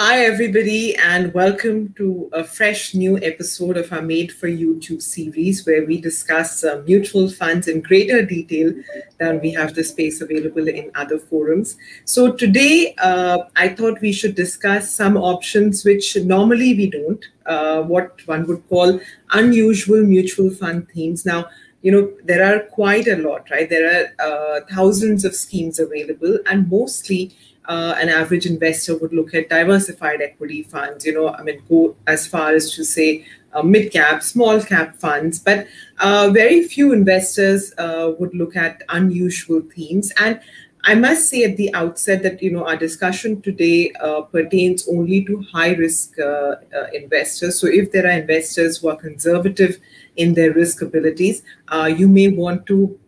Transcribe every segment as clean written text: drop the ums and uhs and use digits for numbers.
Hi, everybody, and welcome to a fresh new episode of our Made for YouTube series where we discuss mutual funds in greater detail than we have the space available in other forums. So, today I thought we should discuss some options which normally we don't, what one would call unusual mutual fund themes. Now, there are quite a lot, right? There are thousands of schemes available, and mostly an average investor would look at diversified equity funds, go as far as to say mid cap, small cap funds, but very few investors would look at unusual themes. And I must say at the outset that, our discussion today pertains only to high risk investors. So if there are investors who are conservative in their risk abilities, you may want to,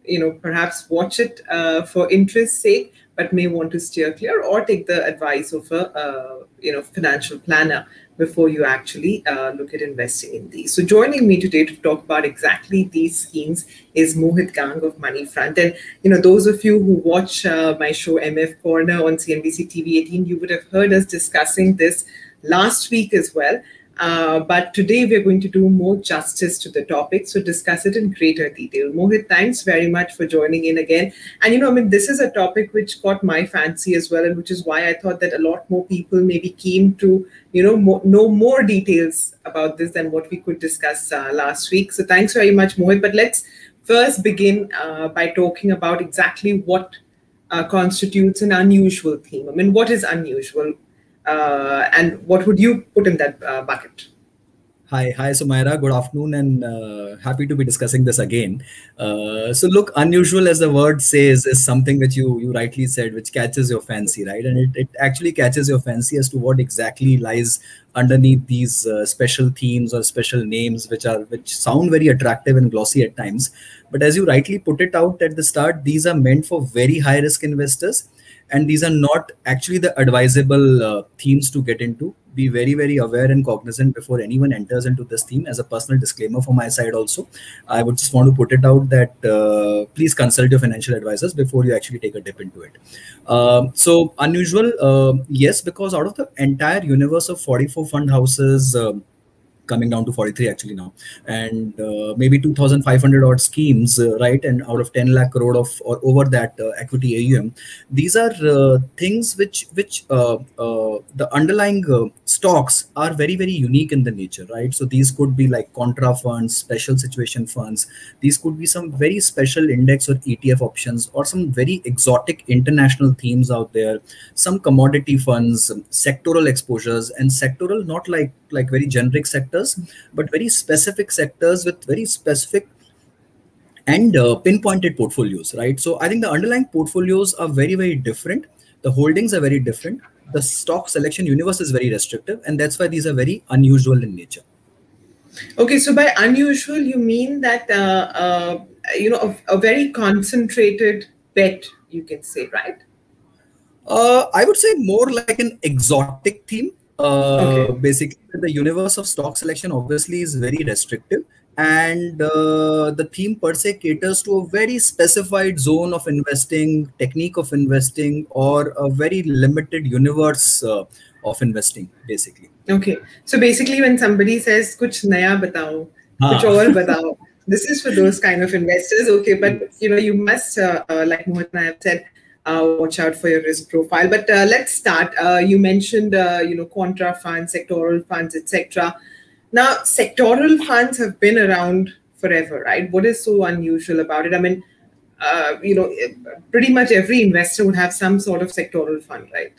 perhaps watch it for interest's sake, but may want to steer clear or take the advice of a financial planner before you actually look at investing in these. So joining me today to talk about exactly these schemes is Mohit Gang of Moneyfront. And those of you who watch my show MF Corner on CNBC TV 18, you would have heard us discussing this last week as well. But today we're going to do more justice to the topic, so discuss it in greater detail. Mohit, thanks very much for joining in again. And this is a topic which caught my fancy as well, and which is why I thought that a lot more people may be keen to, know more details about this than what we could discuss last week. So thanks very much, Mohit. But let's first begin by talking about exactly what constitutes an unusual theme. What is unusual? And what would you put in that bucket? Hi, Sumaira. Good afternoon, and happy to be discussing this again. So, look, unusual, as the word says, is something which you rightly said, which catches your fancy, right? And it actually catches your fancy as to what exactly lies underneath these special themes or special names, which sound very attractive and glossy at times. But as you rightly put it out at the start, these are meant for very high risk investors. And these are not actually the advisable themes to get into. Be very, very aware and cognizant before anyone enters into this theme. As a personal disclaimer from my side also, I would just want to put it out that please consult your financial advisors before you actually take a dip into it. So unusual, yes, because out of the entire universe of 44 fund houses, coming down to 43 actually now, and maybe 2,500 odd schemes, right? And out of 10 lakh crore or over that equity AUM, these are things which the underlying stocks are very, very unique in the nature, right? So these could be like contra funds, special situation funds. These could be some very special index or ETF options, or some very exotic international themes out there, some commodity funds, sectoral exposures, and sectoral, not like very generic sectors, but very specific sectors with very specific and pinpointed portfolios, right? So I think the underlying portfolios are very, very different. The holdings are very different. The stock selection universe is very restrictive, and that's why these are very unusual in nature. Okay, so by unusual, you mean that a very concentrated bet, you can say, right? I would say more like an exotic theme. Okay. Basically, the universe of stock selection obviously is very restrictive, and the theme per se caters to a very specified zone of investing, technique of investing, or a very limited universe of investing, basically. Okay, so basically, when somebody says "kuch naya batao, kuch aur batao," this is for those kind of investors. Okay, but you must, like Mohit and I have said, watch out for your risk profile. But let's start. You mentioned, contra funds, sectoral funds, etc. Now, sectoral funds have been around forever, right? What is so unusual about it? Pretty much every investor would have some sort of sectoral fund, right?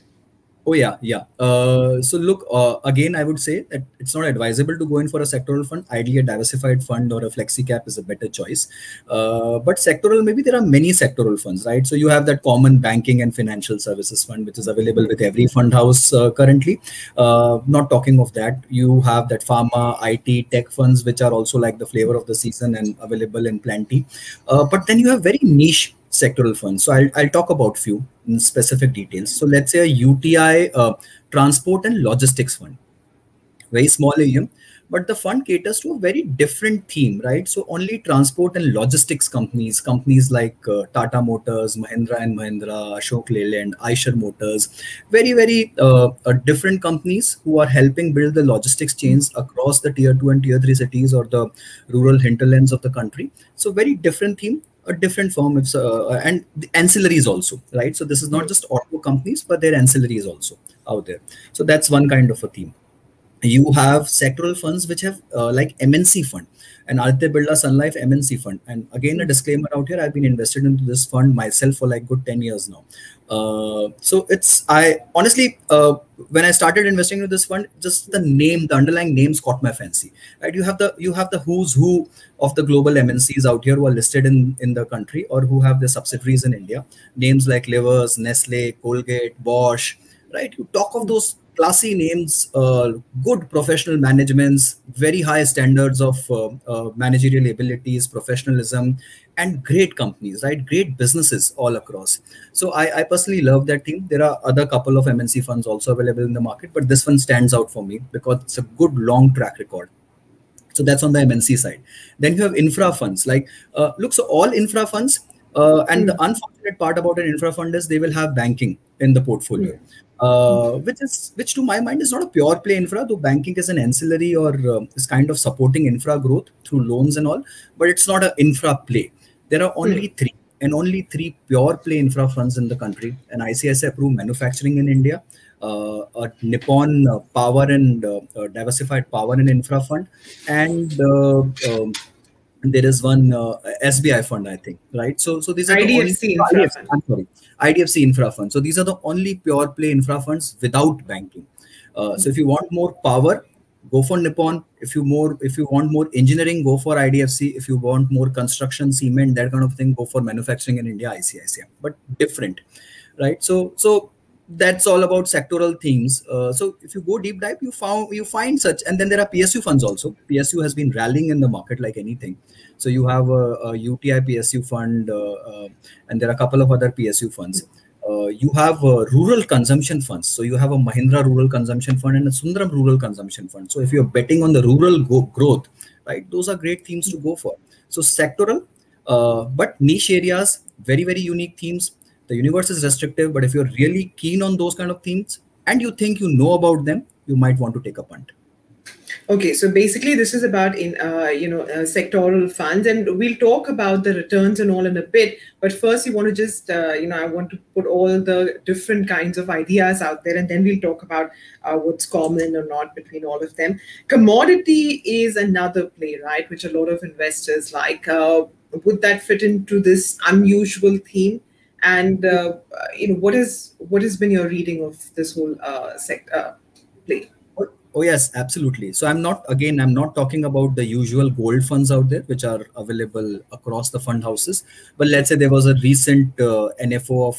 Oh, yeah. So look, again, I would say that it's not advisable to go in for a sectoral fund. Ideally, a diversified fund or a flexi cap is a better choice. But sectoral, maybe there are many sectoral funds, right? So you have that common banking and financial services fund, which is available with every fund house currently. Not talking of that, you have that pharma, IT, tech funds, which are also like the flavor of the season and available in plenty. But then you have very niche sectoral funds. So I'll talk about few in specific details. So let's say a UTI transport and logistics fund, very small AUM, but the fund caters to a very different theme, right? So only transport and logistics companies like Tata Motors, Mahindra and Mahindra, Ashok Leyland, Eicher Motors, very different companies who are helping build the logistics chains across the tier 2 and tier 3 cities or the rural hinterlands of the country. So very different theme, a different firm. It's and the ancillaries also, right? So this is not just auto companies, but their ancillaries also out there. So that's one kind of a theme. You have sectoral funds which have like MNC fund and Aditya Birla Sun Life MNC fund. And again, a disclaimer out here, I've been invested into this fund myself for like good 10 years now. So it's, I honestly, when I started investing into this fund, just the name, the underlying names caught my fancy, right? You have the who's who of the global MNCs out here who are listed in the country or who have their subsidiaries in India. Names like Livers, Nestle, Colgate, Bosch, right? You talk of those classy names, good professional managements, very high standards of managerial abilities, professionalism, and great companies, right? Great businesses all across. So I personally love that team. There are other couple of MNC funds also available in the market, but this one stands out for me because it's a good long track record. So that's on the MNC side. Then you have infra funds. Like, look, so all infra funds, and the unfortunate part about an infra fund is they will have banking in the portfolio, which to my mind is not a pure play infra, though banking is an ancillary or is kind of supporting infra growth through loans and all, but it's not an infra play. There are only three pure play infra funds in the country: an ICICI approved manufacturing in India, a Nippon power and diversified power and infra fund, and there is one SBI fund, I think, right? So these are the only IDFC infra fund. I'm sorry, IDFC infra fund. So these are the only pure play infra funds without banking. So if you want more power, go for Nippon. If you want more engineering, go for IDFC. If you want more construction, cement, that kind of thing, go for manufacturing in India, ICICI. But different, right? So that's all about sectoral themes. So if you go deep dive, you find such, and then there are PSU funds also. PSU has been rallying in the market like anything. So you have a UTI PSU fund, and there are a couple of other PSU funds. You have rural consumption funds. So you have a Mahindra Rural Consumption Fund and a Sundaram Rural Consumption Fund. So if you're betting on the rural growth, right, those are great themes to go for. So sectoral, but niche areas, very unique themes. The universe is restrictive, but if you're really keen on those kind of themes and you think you know about them, you might want to take a punt. Okay, so basically this is about sectoral funds, and we'll talk about the returns and all in a bit. But first, you want to just I want to put all the different kinds of ideas out there, and then we'll talk about what's common or not between all of them. Commodity is another play, right, which a lot of investors like. Would that fit into this unusual theme? And what has been your reading of this whole sector play? Oh yes, absolutely. So I'm not talking about the usual gold funds out there, which are available across the fund houses. But let's say there was a recent NFO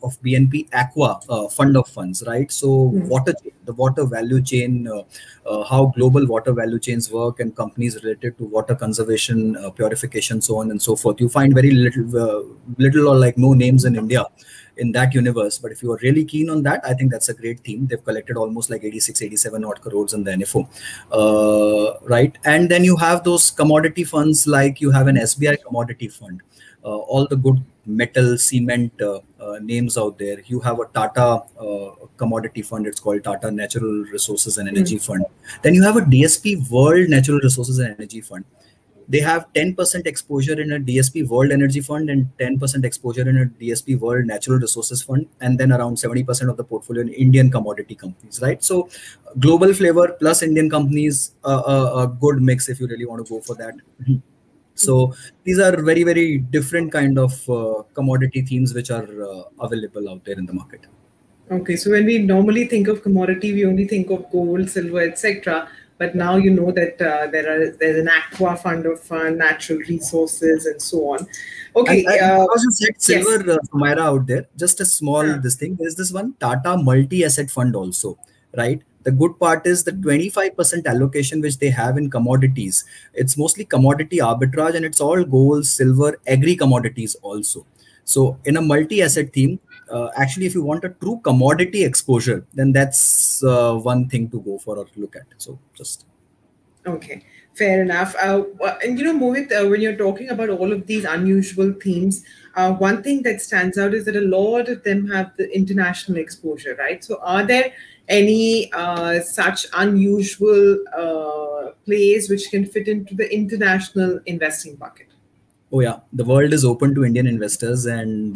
of BNP Aqua fund of funds, right? So the water value chain, how global water value chains work, and companies related to water conservation, purification, so on and so forth. You find very little or like no names in India in that universe. But if you are really keen on that, I think that's a great theme. They've collected almost like 87 odd crores in the NFO, right? And then you have those commodity funds, like you have an SBI commodity fund, all the good metal, cement names out there. You have a Tata commodity fund. It's called Tata Natural Resources and Energy Fund. Then you have a DSP World Natural Resources and Energy Fund. They have 10% exposure in a DSP World Energy Fund and 10% exposure in a DSP World Natural Resources Fund, and then around 70% of the portfolio in Indian commodity companies, right? So global flavor plus Indian companies, a good mix if you really want to go for that. So these are very different kind of commodity themes which are available out there in the market. Okay, so when we normally think of commodity, we only think of gold, silver, etc. But now you know that there's an aqua fund of natural resources and so on. Okay, because you said silver, yes. Sumaira out there, just a small this thing. There's this one Tata multi-asset fund also, right? The good part is the 25% allocation which they have in commodities. It's mostly commodity arbitrage, and it's all gold, silver, agri commodities also. So in a multi-asset theme, actually, if you want a true commodity exposure, then that's one thing to go for or look at. So just. Okay, fair enough. And Mohit, when you're talking about all of these unusual themes, one thing that stands out is that a lot of them have the international exposure, right? So, are there any such unusual plays which can fit into the international investing bucket? Oh yeah, the world is open to Indian investors, and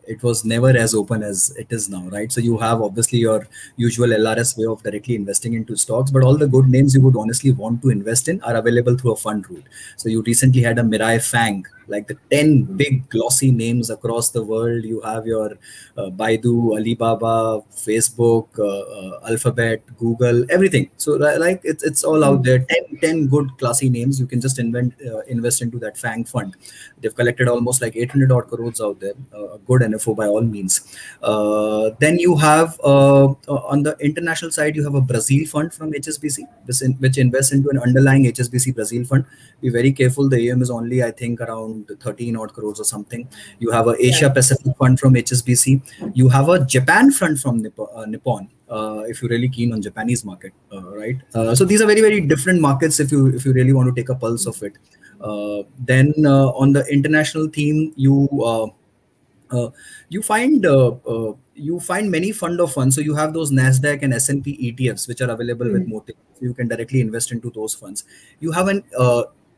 it was never as open as it is now, right? So you have obviously your usual LRS way of directly investing into stocks, but all the good names you would honestly want to invest in are available through a fund route. So you recently had a Mirai Fang, like the 10 big glossy names across the world. You have your Baidu, Alibaba, Facebook, Alphabet, Google, everything. So like it's all out there. 10 good classy names. You can just invest into that Fang fund. They've collected almost like 800 odd crores out there. A good NFO by all means. Then you have on the international side, you have a Brazil fund from HSBC, which invests into an underlying HSBC Brazil fund. Be very careful. The AUM is only, I think, around 13 odd crores or something. You have a Yeah. Asia Pacific fund from HSBC. You have a Japan fund from Nippon. If you're really keen on Japanese market, right? So these are very, very different markets if you really want to take a pulse of it. Then on the international theme, uh, you find many fund of funds. So you have those Nasdaq and S&P ETFs which are available with Mohit. So you can directly invest into those funds. You have an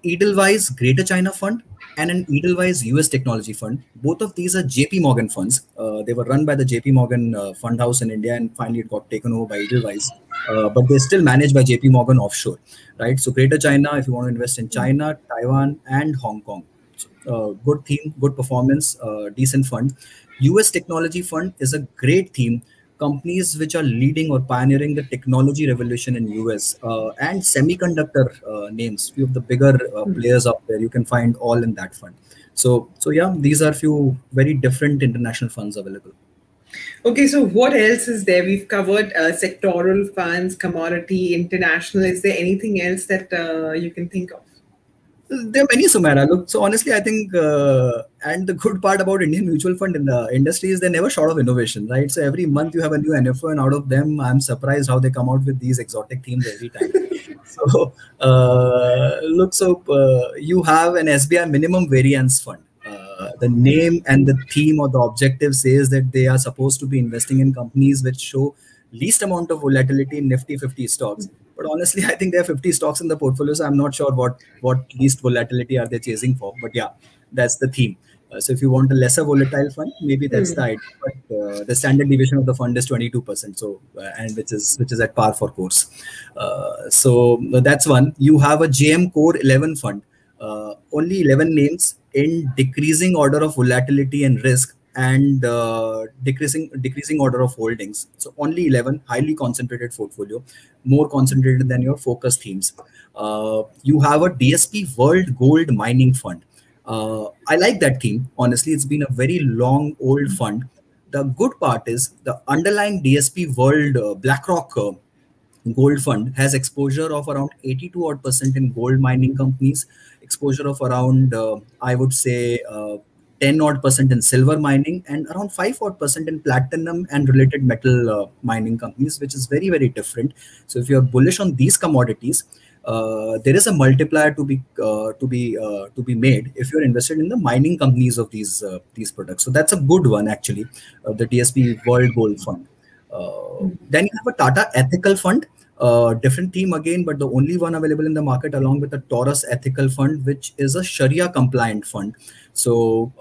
Edelweiss Greater China Fund and an Edelweiss US Technology Fund. Both of these are JP Morgan funds. They were run by the JP Morgan fund house in India, and finally it got taken over by Edelweiss. But they're still managed by JP Morgan offshore, right? So Greater China, if you want to invest in China, Taiwan, and Hong Kong. Good theme, good performance, decent fund. US Technology Fund is a great theme. Companies which are leading or pioneering the technology revolution in US and semiconductor names, few of the bigger players out there, you can find all in that fund. So yeah, these are few very different international funds available. Okay, so what else is there? We've covered sectoral funds, commodity, international. Is there anything else that you can think of? There are many, Sumaira. Look, so honestly, I think, and the good part about Indian mutual fund in the industry is they're never short of innovation, right? So every month you have a new NFO, and out of them, I'm surprised how they come out with these exotic themes every time. So, you have an SBI minimum variance fund. The name and the theme or the objective says that they are supposed to be investing in companies which show least amount of volatility in Nifty 50 stocks. But honestly, I think there are 50 stocks in the portfolio, so I'm not sure what least volatility are they chasing for. But yeah, that's the theme. So if you want a lesser volatile fund, maybe that's the idea. But the standard deviation of the fund is 22%. So and which is at par for course. So that's one. You have a JM Core 11 fund. Only 11 names in decreasing order of volatility and risk, and decreasing order of holdings. So only 11, highly concentrated portfolio, more concentrated than your focus themes. You have a DSP World Gold Mining Fund. I like that theme. Honestly, it's been a very long old fund. The good part is the underlying DSP World BlackRock gold fund has exposure of around 82 odd percent in gold mining companies, exposure of around I would say 10 odd percent in silver mining, and around 5 odd percent in platinum and related metal mining companies, which is very, very different. So if you're bullish on these commodities, there is a multiplier to be made if you're invested in the mining companies of these products. So that's a good one actually, the DSP World Gold Fund. Then you have a Tata Ethical Fund, different theme again, but the only one available in the market along with the Taurus Ethical Fund, which is a Sharia compliant fund. So,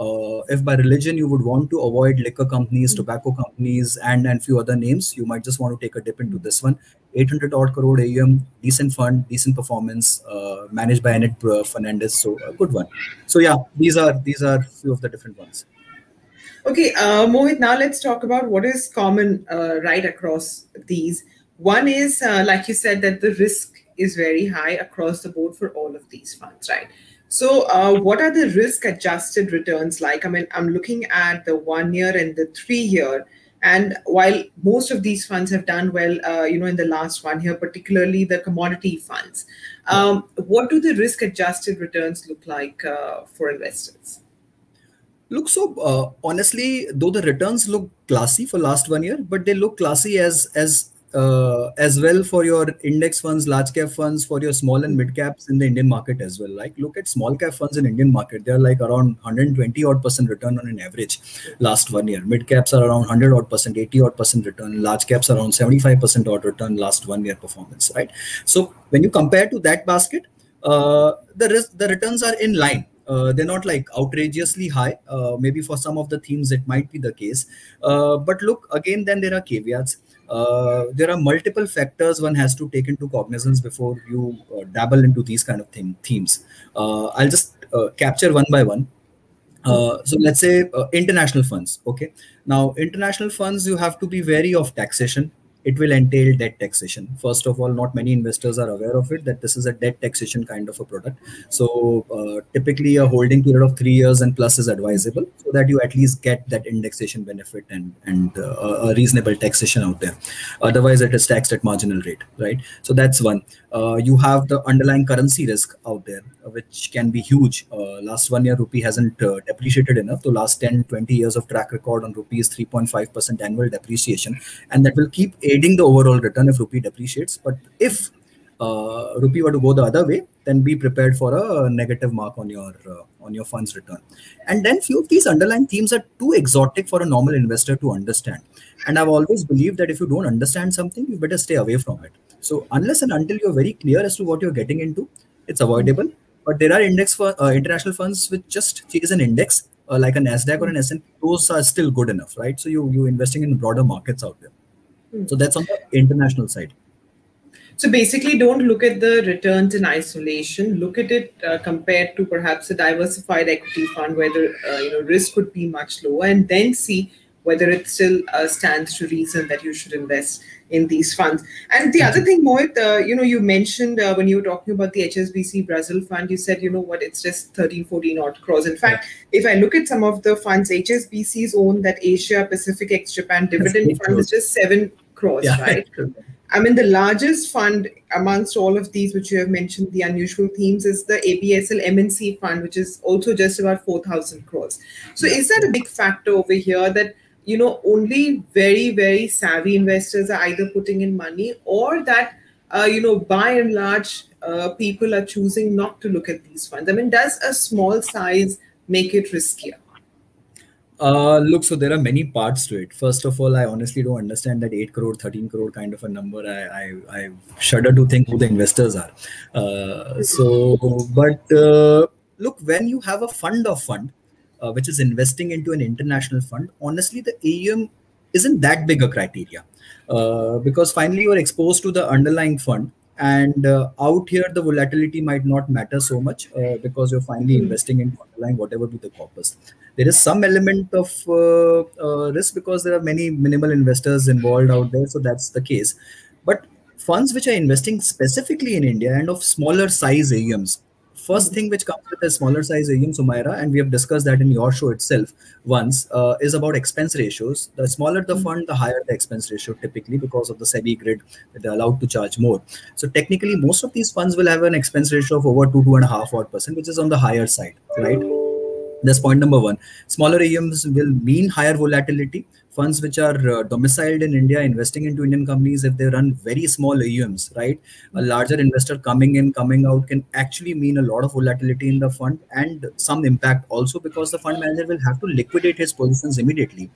if by religion you would want to avoid liquor companies, tobacco companies, and few other names, you might just want to take a dip into this one. 800 odd crore AUM, decent fund, decent performance, managed by Annette Fernandez. So, a good one. So, yeah, these are few of the different ones. Okay, Mohit, now let's talk about what is common right across these. One is, like you said, that the risk is very high across the board for all of these funds, right? So, what are the risk adjusted returns like? I mean, I'm looking at the 1 year and the 3 year. And while most of these funds have done well, in the last 1 year, particularly the commodity funds, what do the risk adjusted returns look like for investors? Look, so honestly, though the returns look classy for last 1 year, but they look classy as as well for your index funds, large cap funds, for your small and mid caps in the Indian market as well. Like look at small cap funds in Indian market. They're like around 120 odd percent return on an average last 1 year. Mid caps are around 100 odd percent, 80 odd percent return. Large caps are around 75% odd return last 1 year performance, right? So when you compare to that basket, the returns are in line. They're not like outrageously high. Maybe for some of the themes it might be the case. But look, again, then there are caveats. There are multiple factors one has to take into cognizance before you dabble into these kind of themes. I'll just capture one by one. So let's say international funds. Okay. Now, international funds, you have to be wary of taxation. It will entail debt taxation. First of all, not many investors are aware of it, that this is a debt taxation kind of a product. So typically a holding period of 3 years and plus is advisable, so that you at least get that indexation benefit and a reasonable taxation out there. Otherwise, it is taxed at marginal rate, right? So that's one. You have the underlying currency risk out there, which can be huge. Last 1 year, rupee hasn't depreciated enough. So last 10, 20 years of track record on rupee is 3.5% annual depreciation. And that will keep aiding the overall return if rupee depreciates. But if rupee were to go the other way, then be prepared for a negative mark on your funds return. And then few of these underlying themes are too exotic for a normal investor to understand. And I've always believed that if you don't understand something, you better stay away from it. So unless and until you're very clear as to what you're getting into, it's avoidable. But there are index for international funds which just chase an index, like a Nasdaq or an S&P. Those are still good enough, right? So you investing in broader markets out there. So that's on the international side. So basically, don't look at the returns in isolation. Look at it compared to perhaps a diversified equity fund where the risk could be much lower, and then see whether it still stands to reason that you should invest in these funds. And the other thing, Mohit, you mentioned when you were talking about the HSBC Brazil fund, you said, it's just 13, 14 odd crores. In fact, if I look at some of the funds, HSBC's own that Asia Pacific ex-Japan dividend fund is just 7 crores, right? I mean, the largest fund amongst all of these, which you have mentioned, the unusual themes, is the ABSL MNC fund, which is also just about 4,000 crores. So is that a big factor over here that, only very, very savvy investors are either putting in money, or that, by and large, people are choosing not to look at these funds? I mean, does a small size make it riskier? Look, so there are many parts to it. First of all, I honestly don't understand that 8 crore, 13 crore kind of a number. I shudder to think who the investors are. Look, when you have a fund of fund, which is investing into an international fund, honestly, the AUM isn't that big a criteria, because finally you're exposed to the underlying fund. And out here, the volatility might not matter so much because you're finally investing in underlying whatever be the corpus. There is some element of risk because there are many minimal investors involved out there. So that's the case. But funds which are investing specifically in India and of smaller size AUMs, first thing which comes with a smaller size AUM, Sumaira, and we have discussed that in your show itself once, is about expense ratios. The smaller the fund, the higher the expense ratio typically, because of the SEBI grid that they're allowed to charge more. So technically, most of these funds will have an expense ratio of over 2.5%, which is on the higher side, right? That's point number one. Smaller AUMs will mean higher volatility. Funds which are domiciled in India, investing into Indian companies, if they run very small AUMs, right? A larger investor coming in, coming out can actually mean a lot of volatility in the fund and some impact also, because the fund manager will have to liquidate his positions immediately.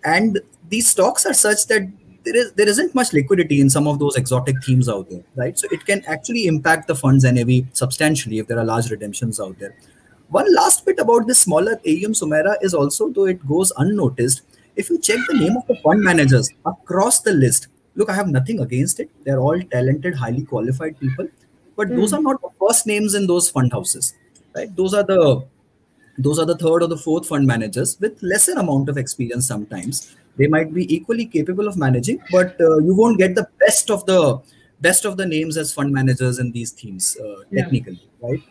And these stocks are such that there isn't much liquidity in some of those exotic themes out there, right? So it can actually impact the fund's NAV substantially if there are large redemptions out there. One last bit about this smaller AUM, Sumaira, is also, though it goes unnoticed, if you check the name of the fund managers across the list, look, I have nothing against it. They're all talented, highly qualified people, but those are not the first names in those fund houses, right? Those are the third or the fourth fund managers with lesser amount of experience. Sometimes they might be equally capable of managing, but you won't get the best of the names as fund managers in these themes technically, right?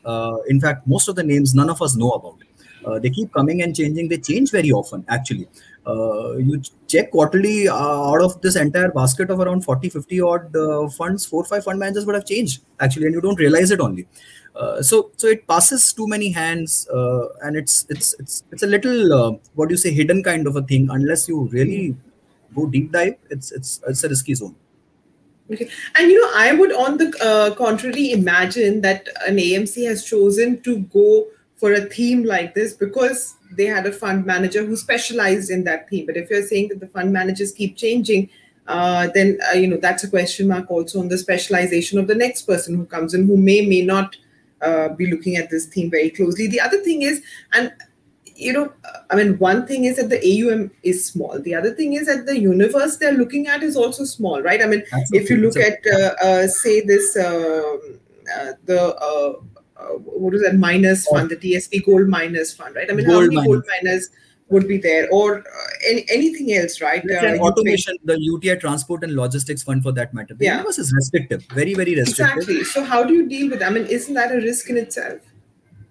In fact, most of the names none of us know about. They keep coming and changing. They change very often, actually. You check quarterly, out of this entire basket of around 40-50 odd funds, 4-5 fund managers would have changed, actually, and you don't realize it only. So it passes too many hands, and it's a little what do you say, hidden kind of a thing. Unless you really go deep dive, it's a risky zone. Okay. And, I would, on the contrary, imagine that an AMC has chosen to go for a theme like this because they had a fund manager who specialized in that theme. But if you're saying that the fund managers keep changing, then, that's a question mark also on the specialization of the next person who comes in, who may not be looking at this theme very closely. The other thing is, and I mean, one thing is that the AUM is small. The other thing is that the universe they're looking at is also small, right? I mean, if you Absolutely. look at, say, this, what is that, miners Or fund, the TSP Gold Miners Fund, right? I mean, how gold many gold miners. miners would be there, or anything else, right? Let's say an You pick, automation, the UTI Transport and Logistics Fund for that matter. The yeah, universe is restrictive, very, very restrictive. exactly. So how do you deal with that? I mean, isn't that a risk in itself?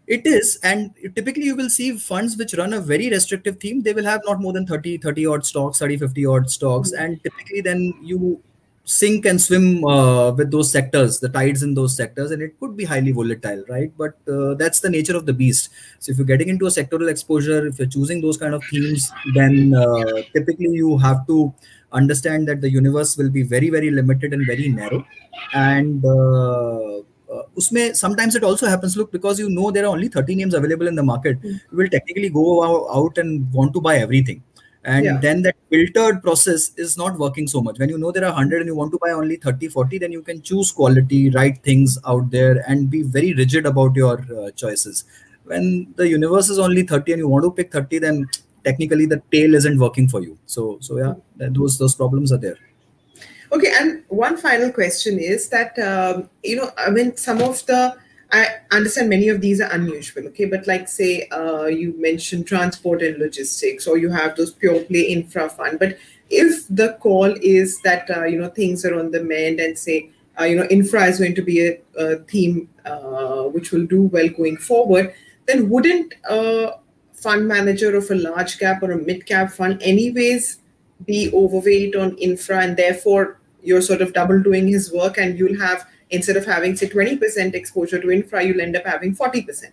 It is, and typically you will see funds which run a very restrictive theme. They will have not more than 30 odd stocks, 30, 50 odd stocks. And typically then you sink and swim with those sectors, the tides in those sectors, and it could be highly volatile, right? But that's the nature of the beast. So if you're getting into a sectoral exposure, if you're choosing those kind of themes, then typically you have to understand that the universe will be very, very limited and very narrow. And usme sometimes it also happens, look, because there are only 30 names available in the market, you will technically go out and want to buy everything, and Yeah. then that filtered process is not working so much. When there are 100 and you want to buy only 30, 40, then you can choose quality, right things out there, and be very rigid about your choices. When the universe is only 30 and you want to pick 30, then technically the tail isn't working for you. So yeah, those problems are there. Okay, and one final question is that, I mean, I understand many of these are unusual, okay, but like, say, you mentioned transport and logistics, or you have those pure play infra fund. But if the call is that, things are on the mend, and say, infra is going to be a theme which will do well going forward, then wouldn't a fund manager of a large cap or a mid cap fund anyways be overweight on infra, and therefore you're sort of double doing his work, and you'll have, instead of having, say, 20% exposure to infra, you'll end up having 40%.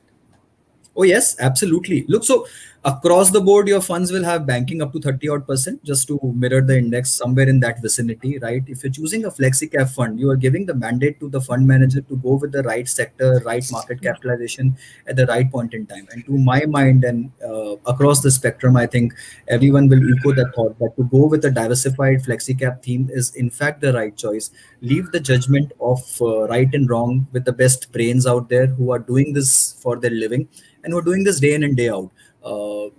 Oh, yes, absolutely. Look, so across the board, your funds will have banking up to 30 odd percent, just to mirror the index somewhere in that vicinity, right? If you're choosing a flexi cap fund, you are giving the mandate to the fund manager to go with the right sector, right market capitalization at the right point in time. And to my mind, and across the spectrum, I think everyone will echo that thought, that to go with a diversified flexi cap theme is in fact the right choice. Leave the judgment of right and wrong with the best brains out there who are doing this for their living and who are doing this day in and day out.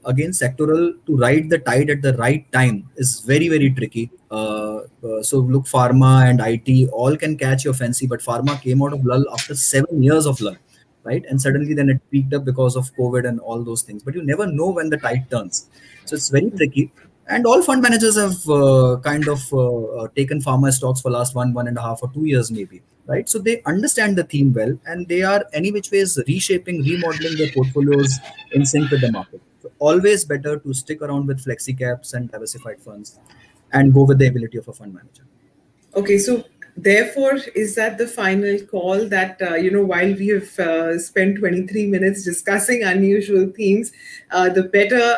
Again, sectoral, to ride the tide at the right time is very, very tricky. So look, pharma and IT all can catch your fancy, but pharma came out of lull after 7 years of lull, right? And suddenly then it peaked up because of COVID and all those things. But you never know when the tide turns. So it's very tricky. And all fund managers have taken pharma stocks for last 1.5 or 2 years maybe, right? So they understand the theme well, and they are any which ways reshaping, remodeling their portfolios in sync with the market. So always better to stick around with flexi caps and diversified funds and go with the ability of a fund manager. Okay, so therefore, is that the final call that, while we have spent 23 minutes discussing unusual themes, the better,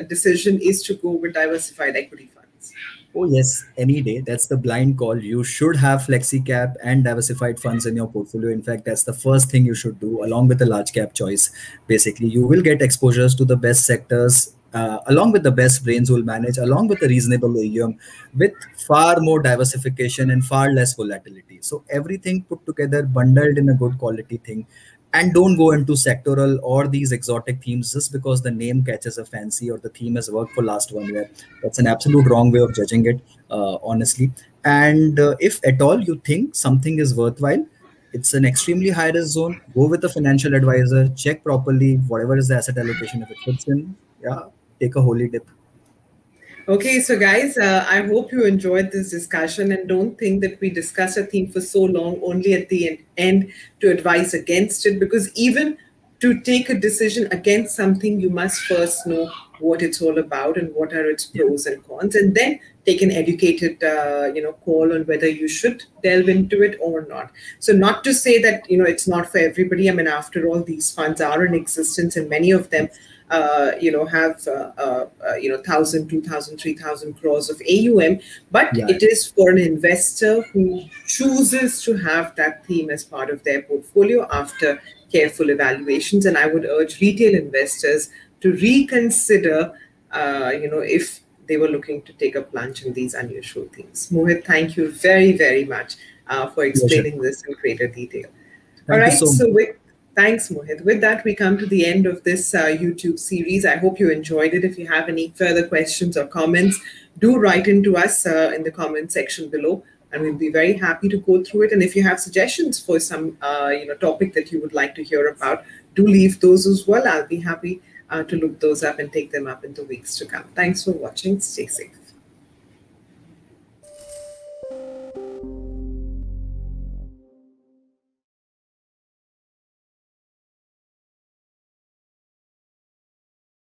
decision is to go with diversified equity funds? Oh, yes, any day. That's the blind call. You should have flexi cap and diversified funds in your portfolio. In fact, that's the first thing you should do, along with the large cap choice. Basically, you will get exposures to the best sectors, along with the best brains who will manage, along with the reasonable AUM, with far more diversification and far less volatility. So everything put together, bundled in a good quality thing. And don't go into sectoral or these exotic themes just because the name catches a fancy or the theme has worked for last 1 year. That's an absolute wrong way of judging it, honestly. And if at all you think something is worthwhile, it's an extremely high risk zone, go with a financial advisor, check properly whatever is the asset allocation. If it fits in, yeah, take a holy dip. Okay, so guys, I hope you enjoyed this discussion, and don't think that we discussed a theme for so long only at the end to advise against it, because even to take a decision against something, you must first know what it's all about and what are its pros and cons, and then take an educated, call on whether you should delve into it or not. So not to say that, it's not for everybody. I mean, after all, these funds are in existence, and many of them have 1,000, 2,000, 3,000 crores of AUM, but it is for an investor who chooses to have that theme as part of their portfolio after careful evaluations. And I would urge retail investors to reconsider, if they were looking to take a plunge in these unusual themes. Mohit, thank you very, very much for explaining this in greater detail. All right, thanks, Mohit. With that, we come to the end of this YouTube series. I hope you enjoyed it. If you have any further questions or comments, do write into us in the comment section below, and we'll be very happy to go through it. And if you have suggestions for some topic that you would like to hear about, do leave those as well. I'll be happy to look those up and take them up in the weeks to come. Thanks for watching. Stay safe.